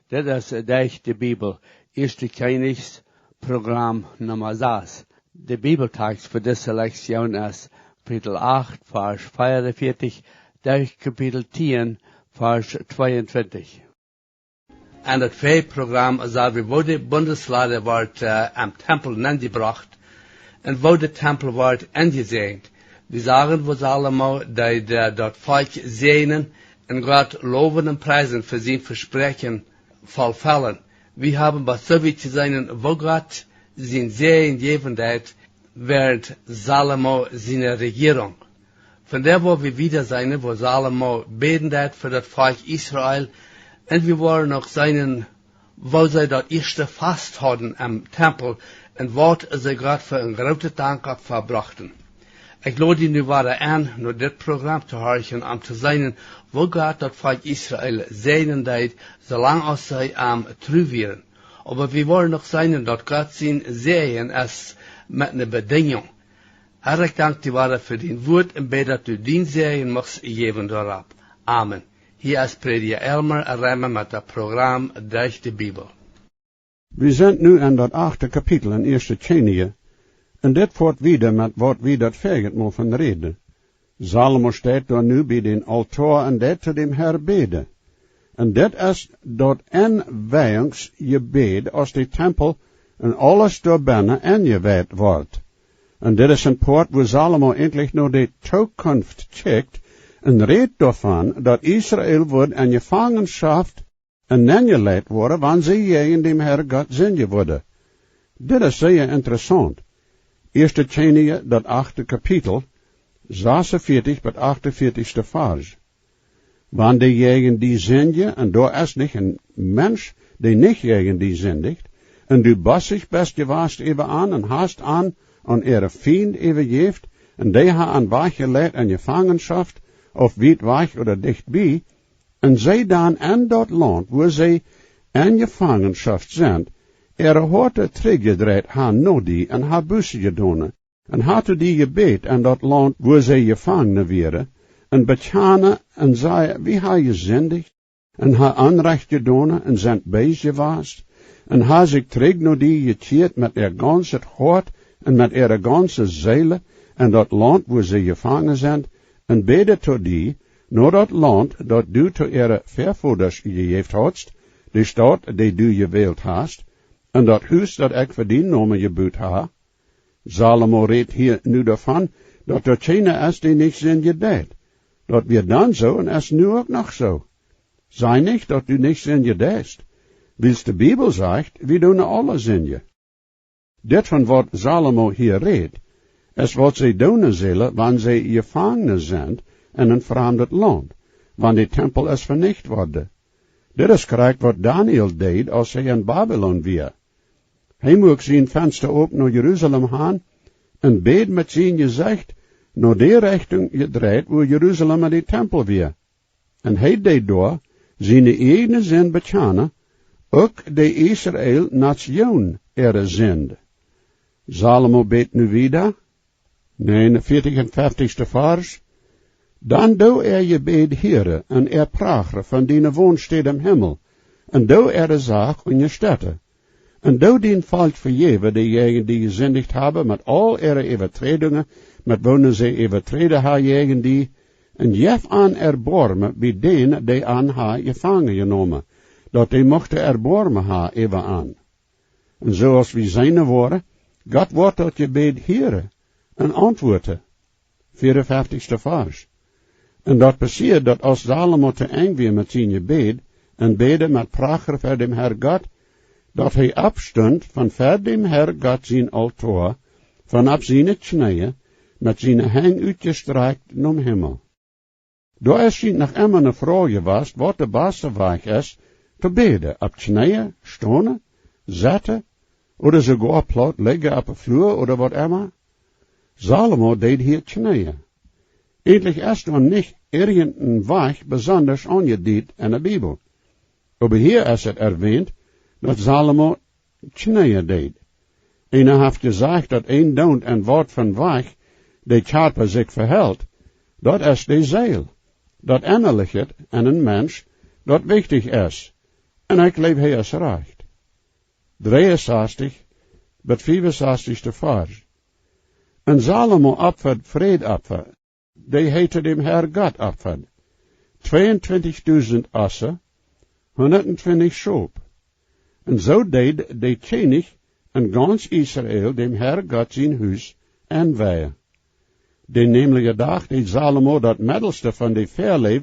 Dit is Derch de Bibel, eerste Kjennichs, program nummer 6. De Bibeltekst voor deze lektion is Kapital 8, vers 44, Derch Kapital 10, vers 22. En het vijfprogramma is dat we worden bundesleden wordt am tempel ingebracht en wo de tempel wordt ingezegend. We zeggen we allemaal dat volk zegenen en God loven en prijzen voor zijn versprechen vervallen. We hebben bij zoiets te zijn, wo God zijn zegengevendheid werd Salomo zijn regering. Vandaar waar we wieder zijn, wo Salomo beten voor dat volk Israël, en we waren nog zijn, wo zij dat eerste vast hadden am tempel, en wat zij God voor een grote dank verbrachten. Ik lood die nu waren aan, naar dit programma te horen, om te zijn, wo God dat volk Israël zegenen deed, zolang als zij am trouw waren. Maar we waren nog zijn, dat God zijn zegen is met een bedinging. Erg dank die waren voor die woord en bij dat u dien zegen mocht geven daarop. Amen. Hier is prediker Elmer en Remmen met het programma Derch de Bibel. We zijn nu in dat 8e kapitel in eerste Kjennichs. En dit voort wieder met wat we dat verget mogen reden. Salomo staat daar nu bij den altaar en dat te dem Herr beden. En dit is dat inwijingsgebed als de tempel en alles door binnen ingewijd wordt. En dit is een poort waar Salomo endlich naar de toekomst kijkt en redt daarvan dat Israël wordt in gevangenschap en ingeleid worden wanneer ze in dem Herr God zingen worden. Dit is zeer interessant. Eerste Kjennichs, dat 8e kapitel, 46 tot 48ste vers. Wanneer jegen die zingen, en daar is niet een mens die niet jegen die zindigt, en du bast zich best gewaast even aan en haast aan ihre vriend even geeft, en die ha aan weg geleid in gevangenschap, of weit weg oder dichtbij, en zij dan in dat land, waar zij in gevangenschap zijn, horte teruggedraaid ha nodi en ha busse gedaan, en had die gebed in dat land, waar zij gevangen werden, en betjane en zei, wie ha je zindig, en ha aanrecht gedaan, en zijn bezig was, en ha zich terug naar die gekeerd met ganse hart, en met ganse zielen, en dat land waar zij gevangen zijn, en bede tot die, naar dat land dat du tot vervoerders gegeven hadst, de stad die du gewählt hast, en dat huis dat ik voor die namen gebouwd ha. Salomo redt hier nu daarvan, dat er geen is die niks in je deed. Dat weer dan zo en is nu ook nog zo. Sei niet dat du niks in je deed. Wils de Bibel zegt, we doen alles in je. Dit van wat Salomo hier redt, is wat zij doen zullen, wanneer zij gevangen zijn in een vreemd land, wanneer de tempel is vernicht worden. Dit is correct wat Daniel deed als hij in Babylon weer. Hij moest zijn venster op naar Jeruzalem gaan en beet met zijn gezicht naar de richting gedraaid waar Jeruzalem en de tempel weer. En hij deed door zijn eigen zin betjane, ook de Israël nation zend. Salomo beet nu wieder, 49 en 50ste vers. Dan doe je bed Heere, en prager van die woonsteed im Himmel, en doe de zaak in je steden. En doe dien volk vergeven, die gezindigd hebben, met al overtredingen, met wonen ze overtreden haar jegen die, en jef aan erbarmen bij denen die aan haar gevangen genomen, dat die mochten erbarmen haar even aan. En zoals we zijn worden, God wordt tot je bed Heere, en antwoorden. 54ste vers. En dat passiert dat als Salomo te eng weer met zijn gebed, en bede met prager voor dem Herr God, dat hij afstond van voor dem Herr God zijn altaar, vanaf zijn knieën, met zijn hang uitgestrekt naar hemel. Daar is hij nog immer een vraag geweest, wat de beste weg is, te beden, op knieën, stonen, zetten, oder sogar plat liggen op de vloer, oder wat immer. Salomo deed hier knieën. Endlich ist er nicht irgendein Weg besonders angediet in der Bibel. Aber hier ist es erwähnt, dass Salomo knieën deed. Einer hat gesagt, dass ein Don't ein Wort von Weg, der Körper sich verhält, dat ist die Seele, dat innerlijke in een mens, dat wichtig is. En ik leef hij als recht. 63, bet 65 te vers. En Salomo opferd vrede opfer, die heette dem Herr God opferd. 22.000 assen, 120 schop. En zo deed de Kjennichs en gans Israël dem Herr God zijn huis aanwijden. De nemelijke dag deed Salomo dat middelste van de verleef,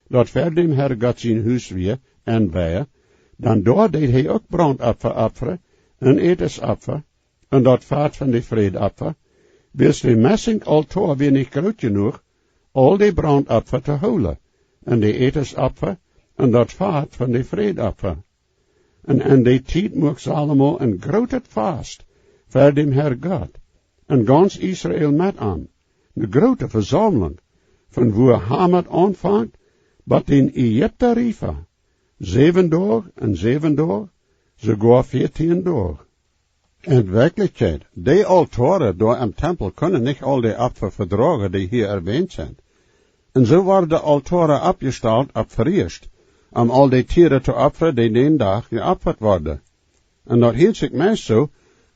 dat ver dem Herr God zijn huis weer aanwijden, dan door deed hij ook brandoffer offeren, en etensoffer, en dat vaart van de vredeoffer, wils de messing altaar weer niet groot genoeg, al die brandoffer te houden, en de etensoffer, en dat vaart van de vredeoffer. En in die tijd mocht Salomo een groot vast, voor dem Herr God, en gans Israël met aan, een grote verzameling, van waar Hamad aanvangt, wat in Egypte riefen, 7 dagen en 7 dagen, sogar 14 dagen. In werkelijkheid, die altaren door een tempel kunnen niet al die opfer verdragen die hier erwähnt zijn. En zo worden de altaren opgesteld op verriest, om al die tieren te offeren die den dag geofferd worden. En dat hield zich meest zo,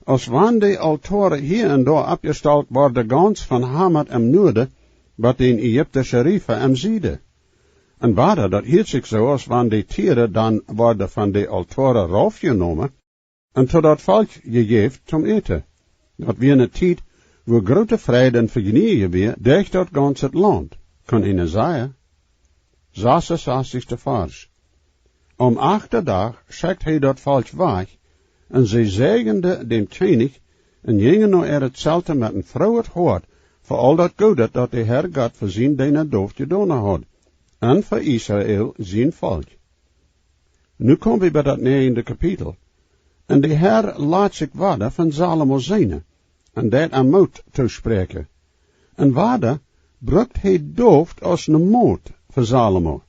als wanneer die altaren hier en daar opgesteld worden gans van Hamad en noorden, wat in Egyptische rieven en zieden. En waarder, dat hield zich zo, als wanneer die tieren dan worden van de altaren raufgenomen, en tot dat volk gegeven zum eten. Dat weer een tijd, waar grote vrede en vergenoegen weer, durch dat ganse land, kan in Isaiah 66 vers. Om 8 dag schickt hij dat volk weg, en zij zegende dem Kjennichs, en gingen naar hetzelfde met een vrolijk hart, voor al dat goede dat de Herr God voorzien deine doof gedaan had, en voor Israël zijn volk. Nu komen we bij dat 9e kapitel. En de Herr laat zich waarde van Salomo zijnen, en dat aan moed toespreken. En waarde brukt hij doof als een moed voor Salomo.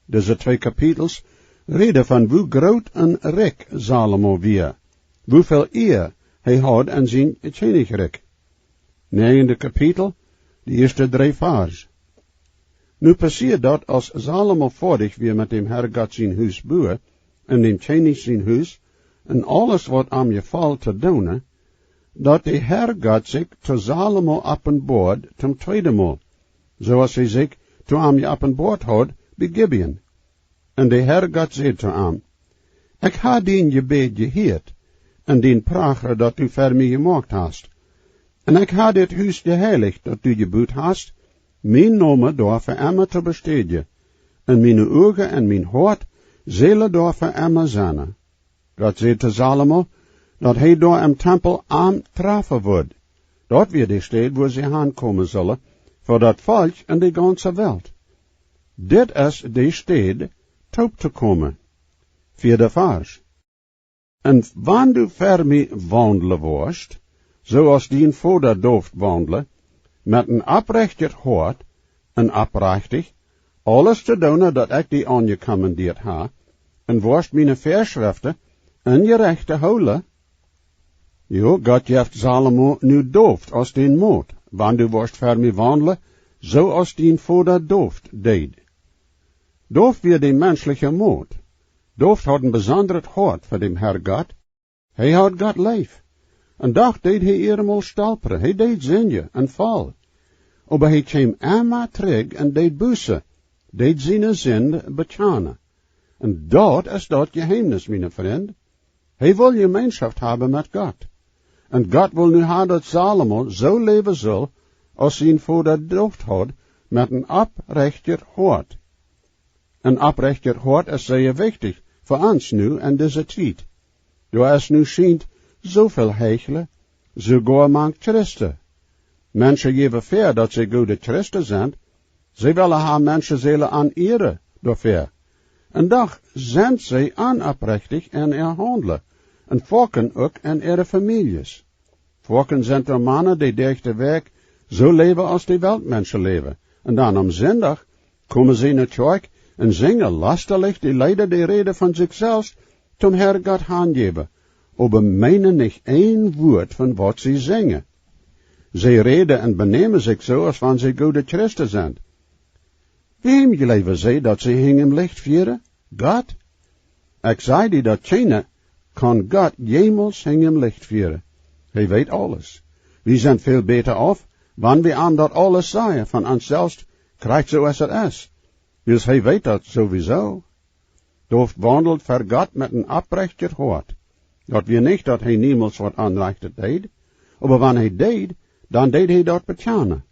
Deze 2 kapitels reden van hoe groot en rijk Salomo weer, hoeveel eer hij had aan zijn Kjennichrijk. 9e kapitel, de eerste 3 vers. Nu passeert dat als Salomo voordig weer met dem Herr God zijn huis bouwen, en dem Kjennichs zijn huis, en alles wat aan je valt te doen, dat de Herr God zich te Salomo openbaart ten tweede maal, zoals hij zich te aan je openbaard had bij Gibeon. En de Herr God zei te aan, ik ha dien gebed geheerd, en dien prager dat u voor mij gemaakt hast. En ik ha dit huis geheiligd dat u gebouwd hast, mijn naam door voor emmer te besteden, en mijn ogen en mijn hart zullen door voor emmer zijn. God zei te Salomo, dat hij door een tempel aantrafen wordt. Dat weer de stad waar ze aankomen zullen, voor dat volk en de ganse wereld. Dit is de stad toe te komen. 4e vers. En wanneer du voor mij wandelen worst, zoals dien vader dooft wandelen, met een oprechter hart, en oprechtig, alles te doen dat ik die aan je commandeerd ha, en worst mijn verschriften, en je rechten houden. Jo, God heeft Salomo nu dooft als den moed, wanneer du worst voor mij wandelen, zoals dien vader dooft deed. Dooft weer de menselijke moed. Dooft had een bijzonder hart voor dem Herr God. Hij had God lief. En dag deed hij eenmaal stolperen, hij deed zinje en val. Maar hij kwam eenmaal terug en deed bussen, deed zijn zin bekennen. En dat is dat geheimnis, mijn vriend. Hij wil gemeenschap hebben met God. En God wil nu hebben dat Salomo zo leven zal, als zijn vader dooft had, met een oprechter hart. Een oprechter hart is zeer wichtig voor ons nu en deze tijd. Door es nu schijnt zoveel hechelen, sogar mank christen. Mensen geven ver dat ze goede christen zijn, ze willen haar mensen zullen aan ere door ver. En dag zijn ze onoprechtig en handelen, en volken ook in ihre families. Volken zijn er mannen die durch de werk zo leven als die wereldmensen leven, en dan om zondag komen ze naar kerk en zingen lasterlijk die leider de reden van zichzelf zum Herr God aangeven, aber meinen niet één woord van wat ze zingen. Ze reden en benemen zich zo als wanneer ze goede christen zijn. Wem geloven ze dat ze hing im licht vieren? God? Ik zei die dat Kjennichs kan God jemals in hem licht vieren. Hij weet alles. We zijn veel beter af, wanneer we aan dat alles zeggen, van onszelf krijgt zoals het is. Dus hij weet dat sowieso. Dooft wandelt voor God met een oprechter hart. Dat we niet dat hij niemals wat aanrichtet deed, maar wanneer hij deed, dan deed hij dat betjanen.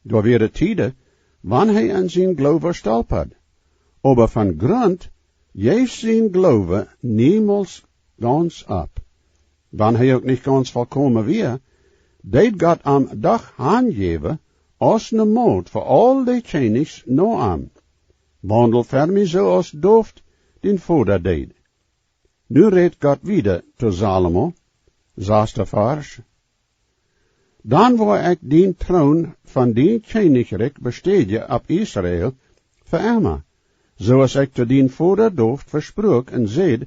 Door weer de tijden, wanneer hij in zijn geloof stolperd. Maar van grond, heeft zijn geloof niemals ganz op. Wanneer hij ook niet ganz volkomen weer, deed God am dag aangeven, als een moed voor al die Kjennichs no aan. Wandel vermi zoals dooft den vader deed. Nu reed God wieder tot Salomo, 6e vers. Dan wou ik den troon van den Kjennichsrijk besteden op Israël voor Emma, zoals ik tot den vader dooft versprook en zeid,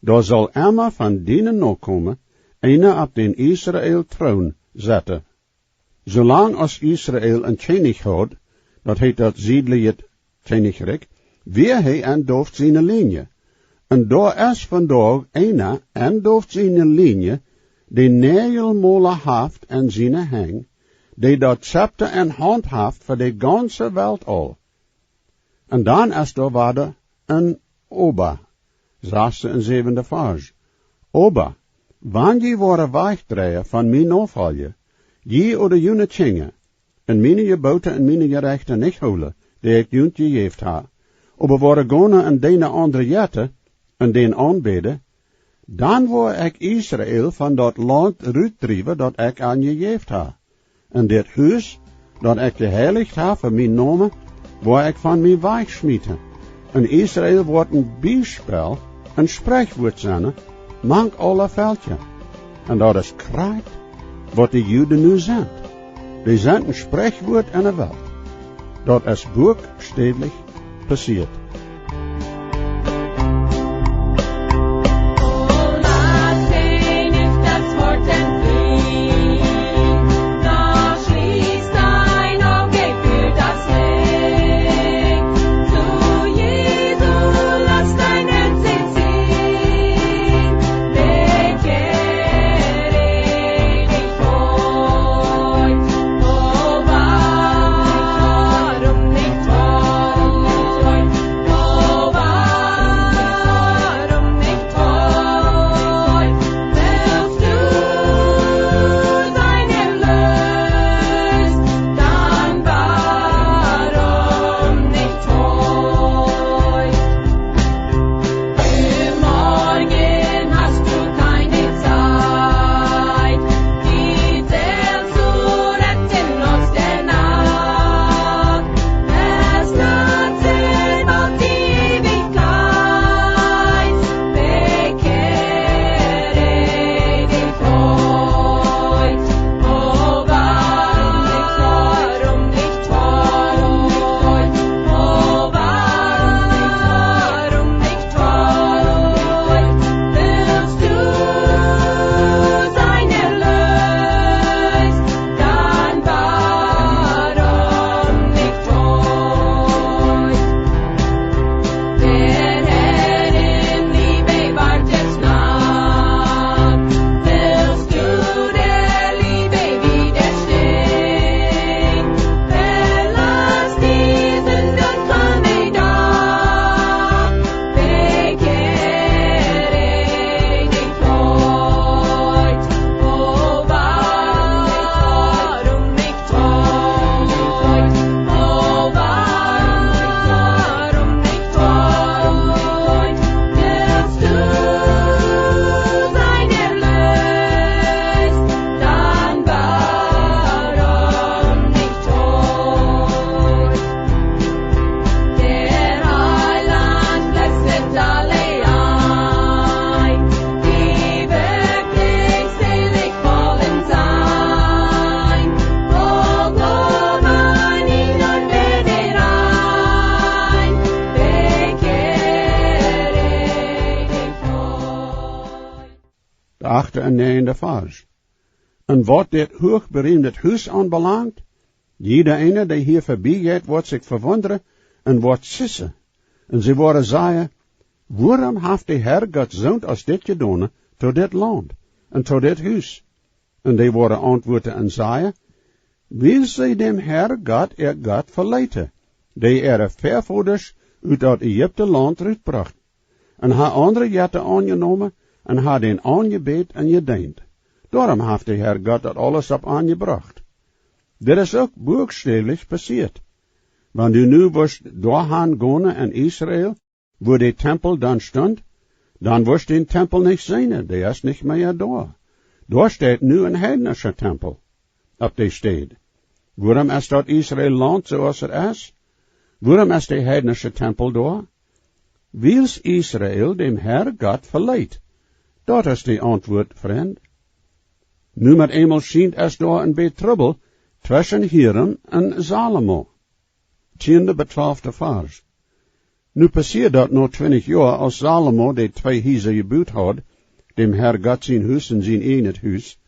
daar zal Emma van denen nakomen, ene op den Israël troon zetten. Zolang als Israël een Kjennich had, dat heet dat ziedelijk Kjennichsrijk, weer hij en dooft zijn linie. En daar is vandaag ene en dooft zijn linie, die neelmolen haft en zijn hang, die dat scepter en hand haft voor de ganse wereld al. En dan is daar waarde een oba, 6e en 7e vers. Oba, wanneer je worden wegdraaien van mijn afvalje, je oder june tjinge, en mijn geboten en mijn rechten niet houden, die ik junt gegeven ha, aber worden gona en dene andere jette, en den aanbeden, dan wou ik Israël van dat land uitdrijven dat ik aan je gegeven ha. En dit huis, dat ik geheiligd ha voor mijn naam, wou ik van mij wegsmieten. En Israël wordt een bijspel, een spreekwoord zijn, mank alle veldje. En dat is krijgt wat de Joden nu zijn. Die zijn een spreekwoord en een weld. Dat is boekstedelijk passiert. De 8e en 9e vers. En wat dit hoogbereemd huis aanbelangt, jeder ene die hier voorbij gaat, wordt zich verwonderen en wordt sissen. En ze worden zeggen, waarom heeft de Heer God zond als dit gedaan tot dit land en tot dit huis? En die worden antwoorden en zeiden, wie zij dem Heer God God verleiden, die vervoerders uit dat Egypte land uitbracht, en haar andere jatten aangenomen, en haar den aangebed en gediend. Daarom heeft de Heer God dat alles op aangebracht. Dit is ook boekstelijk passiert. Wanneer nu was doorgaan gaan in Israël, wo de tempel dan stond, dan was de tempel niet zijn, die is niet meer daar. Daar staat nu een heidnische tempel op die stad. Waarom is dat Israël land zoals het is? Waarom is de heidnische tempel daar? Wils Israël dem Heer God verleid? Dat is de antwoord, vriend. Nu met eenmaal schijnt is daar een beetje trouble tussen Hiram en Salomo. 10-12 vers. Nu passeert dat nog 20 jaar als Salomo de 2 huizen gebouwd had, dem Heer God zijn huis en zijn eigen huis.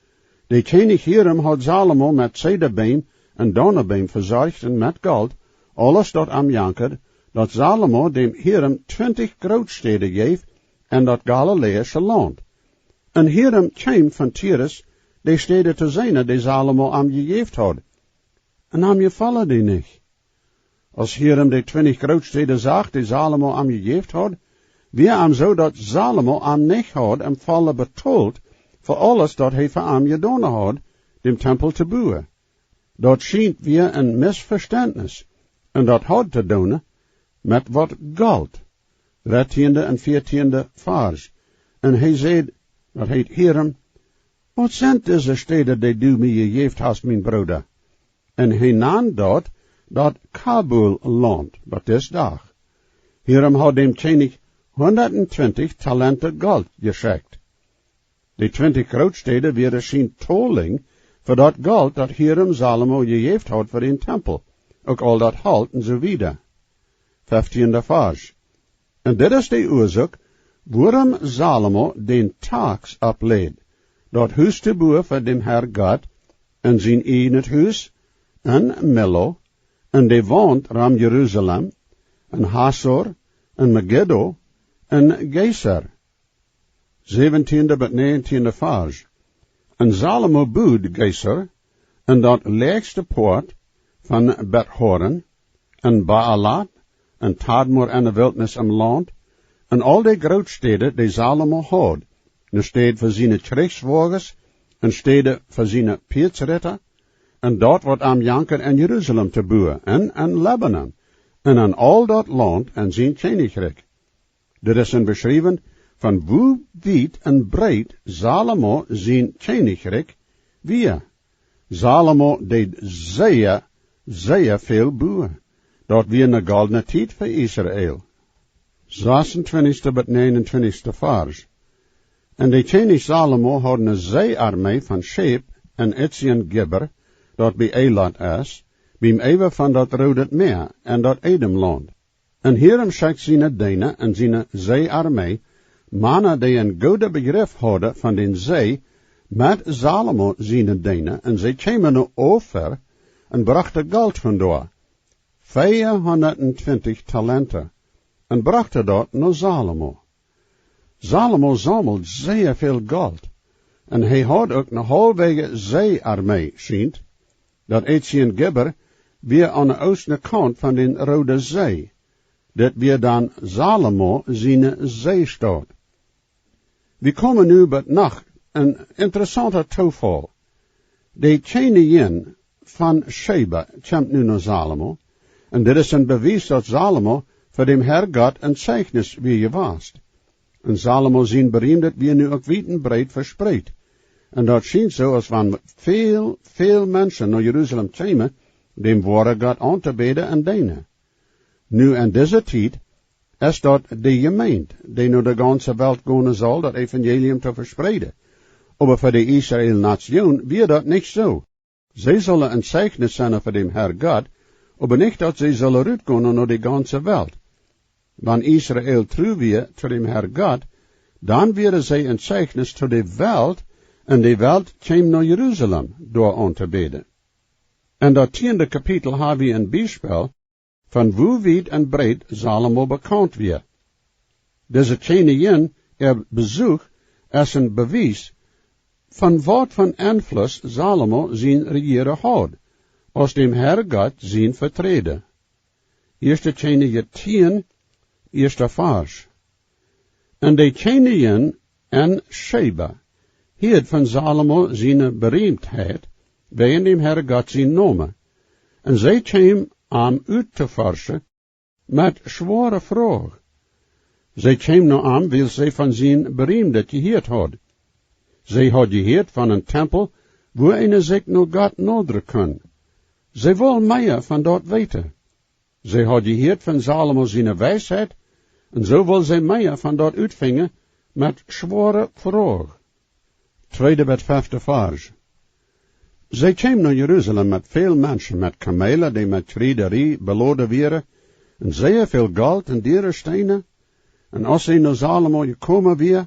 De koning Hiram had Salomo met cederbeam en donnerbeam verzorgd en met goud, alles dat am janker, dat Salomo dem Hiram 20 grootsteden geeft en dat Galileïsche land. En Hiram kwam van Tyrus, de steden te zijn die Salomo am gegeven had. En am gevallen die niet. Als Hiram de 20 grootsteden zag die Salomo am gegeven had, wie am zo dat Salomo am niet had en vallen betoeld voor alles dat hij voor am gedaan had, dem tempel te bouwen. Dat schijnt weer een misverstandnis, en dat had te doen met wat goud. 13e en 14e vers. En hij zei, dat heet Hiram, wat zijn deze steden die du me gegeven hast, mijn broeder? En hij nam dat Kabul land, dat is dag. Hiram had dem koning 120 talenten goud geschenkt. De 20 grootsteden werden zijn tolling voor dat goud dat Hiram Salomo gegeven had voor een tempel, ook al dat halt en zo wieder. 15e vers. En dit is de oorzaak waarom Salomo den taaks opleed, dat huis te bouwen voor dem Heer God, en zijn eigen huis, en Millo, en de wand ram Jeruzalem, en Hasor, en Megiddo, en Geser. 17e tot 19e vers. En Salomo bouwde Geser, en dat laagste poort van Bet-horen, en Baalat, en Tadmor en de wildnis am land, en al die grootsteden die Salomo had, een stad voor zijn krijgswagens, een steden voor zijn peetsritter, en dat wat am janker in Jeruzalem te bouwen, en Lebanon, en aan al dat land en zijn koninkrijk. Dit is een beschrijving van hoe wijd en breed Salomo zijn koninkrijk weer. Salomo deed zeer veel bouwen. Dat weer een goldene tijd voor Israël. 26 tot 29 vers. En de koning Salomo had een zeearmee van scheep en Etienne Gibber, dat bij Eiland is, bij even van dat Rode Meer en dat Edomland. En Hiram schickt zijn dienaren en zijn zeearmee, mannen die een goede begrip hadden van den zee, met Salomo zijn dienaren, en zij kwamen nu over en brachten geld vandoor. 420 talenten, en brachten dat naar Salomo. Salomo zamelt zeer veel geld, en hij had ook een halfwege zeearmee, schijnt, dat Etienne Gibber weer aan de oostkant van de Rode Zee. Dat weer dan Salomo zijn zeestad. We komen nu bij nacht een interessante toeval. De koningin van Sheba komt nu naar Salomo, en dit is een bewijs dat Salomo voor dem Heer God een zeichnis weer was. En Salomo zijn bereimdheid weer nu ook wijd en breed verspreid. En dat schijnt zo als van veel mensen naar Jeruzalem komen, dem ware God aan te bidden en dienen. Nu in deze tijd is dat de gemeente, die naar de ganse wereld gaan zal, dat evangelium te verspreiden. Maar voor de Israël-nation weer dat niet zo. Zij zullen een zeichnis zijn voor dem Heer God, maar niet dat zij zullen uitgaan naar de ganse wereld. Wanneer Israël trouw weer tot dem Heer God, dan werden zij een zeichnis tot de wereld, en de wereld kwam naar Jeruzalem door aan te bidden. En dat 10e kapitel hebben we een bijspel van hoe wijd en breed Salomo bekend weer. Deze Kjennichs bezoek als een bewijs van wat van invloed Salomo zijn regeren had, als dem Herr God zijn vertreden. Eerste Kjennichs 10, eerste vers. En de Kjennichs en Sheba, hield van Salomo zijn bereemdheid, wegen dem Herr God zijn nomen. En zij kwam aan uit te versen, met zware vraag. Zij kwam nou aan, wil zij van zijn bereemdheid gehoord had. Zij had gehoord van een tempel, waar een zich nog God naderen kan. Zij wil meer van dat weten. Zij had gehoord van Salomo zijn wijsheid, en zo wil zij meer van dat uitvingen, met zware vraag. Tweede met vijfde vers. Zij kwam naar Jeruzalem met veel mensen, met kamelen die met traderie beladen waren, en zeer veel geld en dure stenen. En als zij naar Salomo gekomen weer,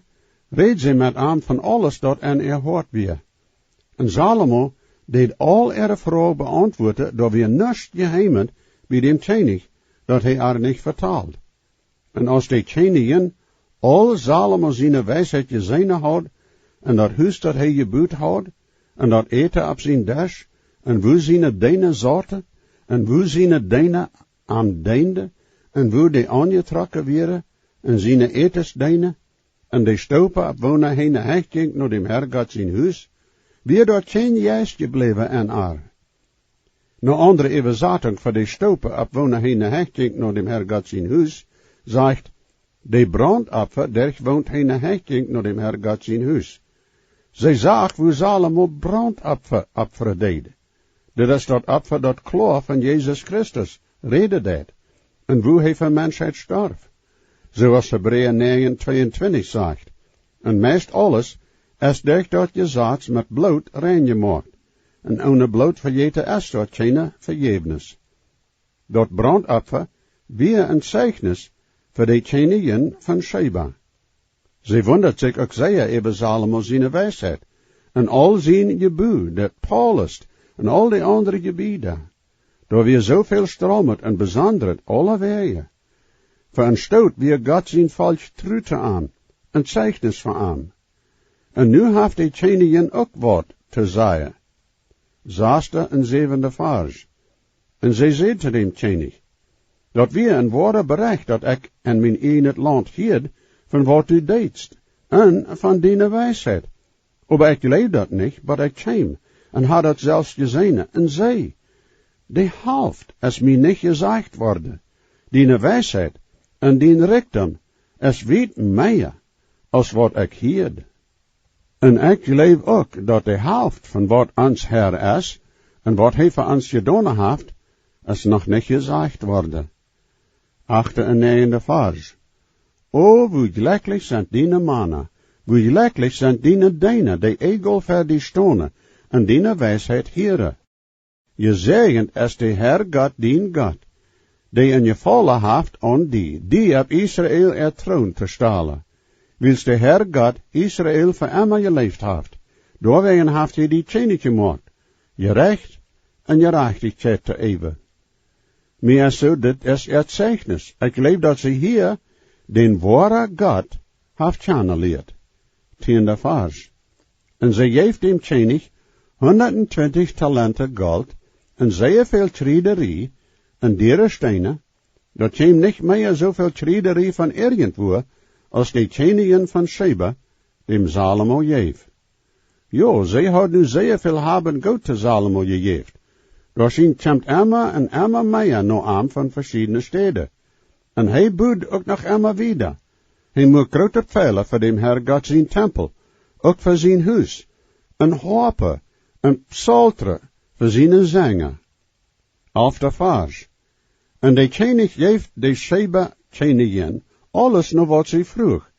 reed zij met hem van alles dat en hoort weer. En Salomo deed al vragen beantwoorden, dat weer niets geheimend bij dem Kjenich, dat hij haar niet vertaald. En als de Kjennichs al Salomo zijn wijsheid gezien had, en dat huis dat hij gebouwd had, en dat eten op zijn Derch, en wo zijn dijnen zaten, en wo zijn dijnen aan deinde, en wo die aangetrokken werden, en zijn etensdijnen, en die stopen op wonen heen hecht ging naar dem Herr God zijn huis, weer dat geen juist gebleven en haar. No andere überzatting voor die stopen op wonen heen hecht ging naar dem Herr God zijn huis, zegt, de brandopfer, Derch woont heen hecht ging naar dem Herr God zijn huis. Zij zag hoe Salomo brandopfer deed. Dit is dat opfer dat klaar van Jezus Christus reden deed. En hoe hij van mensheid starf. Zoals Hebreeën 9:22 zegt. En meest alles is durch dat je zaad met bloed rein gemaakt. En ohne bloed vergeten is dat geen vergevenis. Dat brandopfer weer een zeichnis voor de Kjennichs van Sheba. Zij wundert zich ook zeer over Salomo zijn wijsheid, en al zijn gebouw, dat Paulus, en al die andere gebieden. Door weer zoveel stromend en bezonderd alle wegen. Voor een stoot weer God zijn volk trute aan, een zeichnis van aan. En nu heeft de Kjennichs ook wat te zeggen. Zesde en zevende vers. En zij zei te dem Kjenich, dat weer een ware bericht dat ik in mijn eigen land hield, van wat u deedst, en van die wijsheid. Maar ik leef dat niet, maar ik kwam, en had het zelfs gezien, en zei, de helft is mij niet gezegd worden, die wijsheid, en die rijkdom, is weet meer, als wat ik hield. En ik leef ook, dat de helft van wat ons Heer is, en wat hij voor ons gedaan heeft, is nog niet gezegd worden. Achte en negende vers. O, hoe gelukkig zijn die mannen, hoe gelukkig zijn die dijnen, die egel voor die stonen, en die wijsheid heren. Je zegend is de Herr God dien God, die in je vallen heeft aan die op Israël troon te stalen. Wils de Herr God Israël voor immer geleefd heeft, doorwegen heeft hij die Kjennichs gemaakt, je recht en je rechtigheid te eeuwen. Maar zo, dit is het zeichnis. Ik leef dat ze hier den ware God heeft kennenleerd. Tiende vers. En zij geeft dem Kjenich 120 talenten goud, en zeer veel traderie, en dure stenen, dat kwam niet meer zoveel traderie van irgendwo, als de Kjennichs van Sheba, dem Salomo geef. Jo, zij had nu zeer veel haben goud te Salomo gegeven. Daar zien komt immer en immer meer no aan van verschillende steden. En hij boet ook nog immer wieder. Hij moet grote pijlen voor dem Herr God zijn tempel, ook voor zijn huis, een harpe, een psalter voor zijn zanger. Elfde vers. En de Kjenich geeft de Sheba Kjennichs alles nog wat zij vroeg,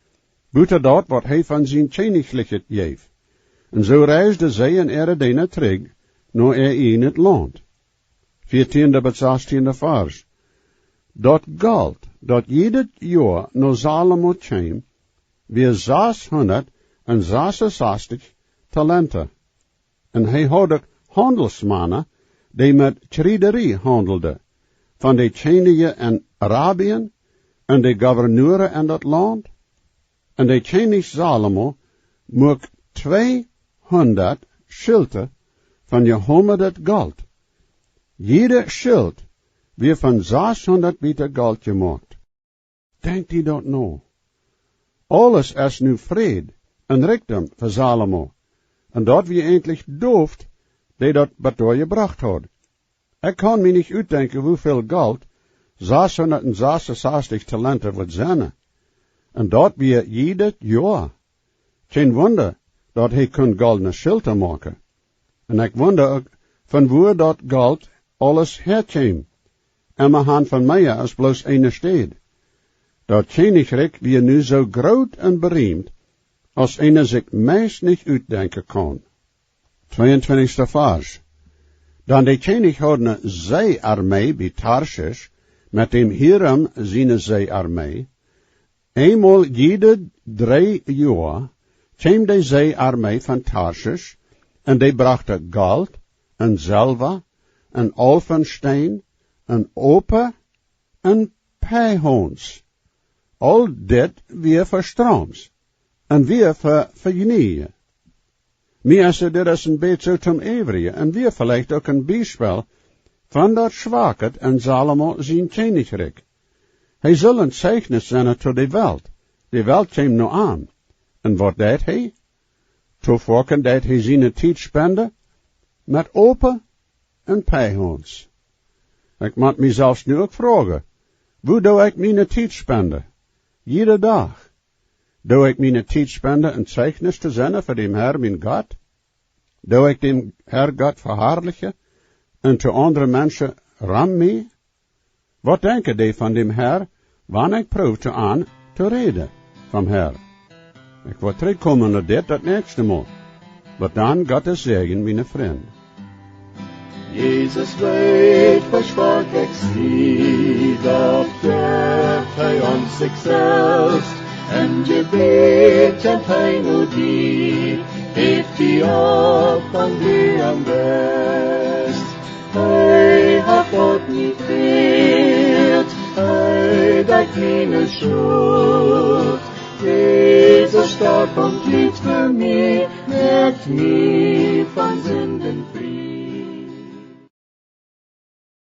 buiten dat wat hij van zijn Kjennichlichheid geeft. En zo reisde zij en Eredena terug, naar in het land. 14e tot 16e vers. Dat geld, dat ieder jaar naar Salomo kwam, weer 666 talenten. En hij had ook handelsmannen, die met traderie handelden, van de Kjennichs en Arabië, en de gouverneuren in dat land, En de Kjennichs Salomo mocht 200 schilten van je 100 goud. Jede schild weer van 600 bieter goud gemaakt. Denkt u dat nou? Alles is nu vrede en rijkdom voor Salomo. En dat wie eindelijk dooft, die dat betooi gebracht had. Ik kan me niet uitdenken hoeveel goud 666 talenten wordt zijn. En dat wie jede jaar. Geen wonder dat hij kon goldene schilten maken. En ik wonder ook van waar dat goud alles herkwam. En mijn hand van mij als bloos ene steed. Dat Kjennichs wie nu zo groot en beroemd, als ene zich meest niet uitdenken kon. 22e vers. Dan de Kjennichs hadden een zeearmee bij Tarshish, met dem Hiram zijn zeearmee. Eenmaal jede 3 jaar kwam de zeearmee van Tarshish, en die brachten goud, en zilver, en olfensteen, en open, en pijhoons. Al dit weer voor strooms, en weer voor vernieën. Meer is dit is een beetje zo tom everie, en weer vielleicht ook een bijspel van dat zwakheid en Salomo zijn Kjennichs. Hij zal een zeichnis zijn tot de welt. De welt kwam nu aan. En wat deed hij? Toevallig deed hij zijn tijd spenden met open en pijhoons. Ik moet mezelf nu ook vragen, hoe doe ik mijn tijd spenden? Jede dag. Doe ik mijn tijd spenden een zeichnis te zijn voor dem Herr mijn God? Doe ik dem Herr God verhaarlijken en te andere mensen ram mee? Wat denken die van dem Herr, wanneer ik proefde aan te reden van Herr? Ik word terugkomen naar dit dat nächste Mal. Wat dan God is zegen, mijn vriend. Jesus weet, versprach ik zie, dat geeft hij ons zichzelf. En gebed en hij nu die, heeft hij op van wie am best. Hij hat God niet geert, hij dat keine schuld. Jezus starb und litt für mich, merkt nie von Sünden frei.